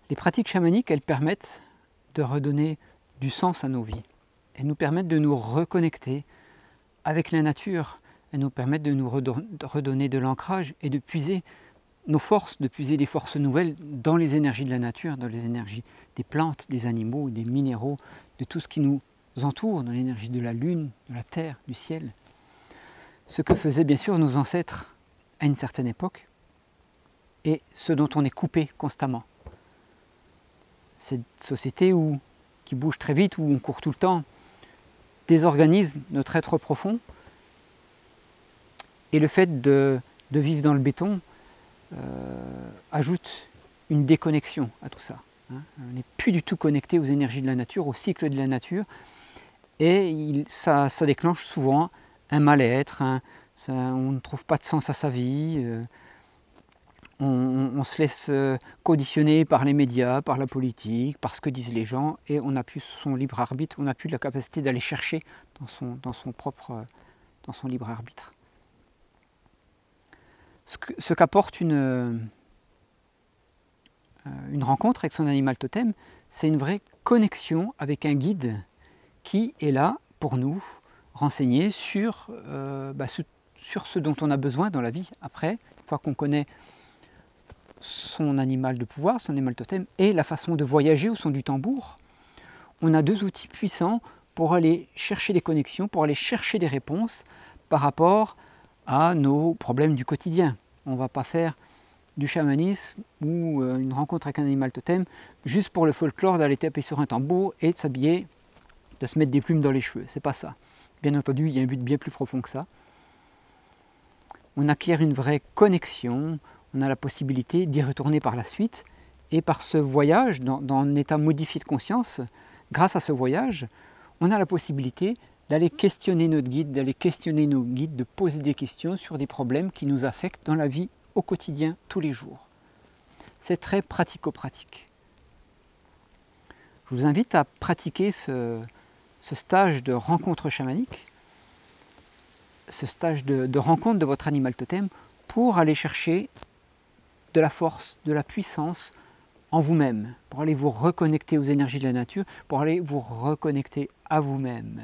Les pratiques chamaniques, elles permettent de redonner du sens à nos vies. Elles nous permettent de nous reconnecter avec la nature. Elles nous permettent de nous redonner de l'ancrage et de puiser nos forces, de puiser des forces nouvelles dans les énergies de la nature, dans les énergies des plantes, des animaux, des minéraux, de tout ce qui nous entoure, dans l'énergie de la lune, de la terre, du ciel. Ce que faisaient bien sûr nos ancêtres à une certaine époque et ce dont on est coupé constamment. Cette société qui bouge très vite, où on court tout le temps, désorganise notre être profond. Et le fait de vivre dans le béton ajoute une déconnexion à tout ça. On n'est plus du tout connecté aux énergies de la nature, au cycle de la nature. Et ça déclenche souvent un mal-être, on ne trouve pas de sens à sa vie. On se laisse conditionner par les médias, par la politique, par ce que disent les gens, et on n'a plus son libre arbitre, on n'a plus la capacité d'aller chercher dans son libre arbitre. Ce qu'apporte une rencontre avec son animal totem, c'est une vraie connexion avec un guide qui est là pour nous renseigner sur ce dont on a besoin dans la vie après, une fois qu'on connaît son animal de pouvoir, son animal totem, et la façon de voyager au son du tambour. On a deux outils puissants pour aller chercher des connexions, pour aller chercher des réponses par rapport à nos problèmes du quotidien. On ne va pas faire du chamanisme ou une rencontre avec un animal totem juste pour le folklore d'aller taper sur un tambour et de s'habiller, de se mettre des plumes dans les cheveux. C'est pas ça. Bien entendu, il y a un but bien plus profond que ça. On acquiert une vraie connexion, on a la possibilité d'y retourner par la suite, et par ce voyage, dans un état modifié de conscience, grâce à ce voyage, on a la possibilité d'aller questionner notre guide, de poser des questions sur des problèmes qui nous affectent dans la vie au quotidien, tous les jours. C'est très pratico-pratique. Je vous invite à pratiquer ce stage de rencontre chamanique, ce stage de rencontre de votre animal totem, pour aller chercher de la force, de la puissance en vous-même, pour aller vous reconnecter aux énergies de la nature, pour aller vous reconnecter à vous-même.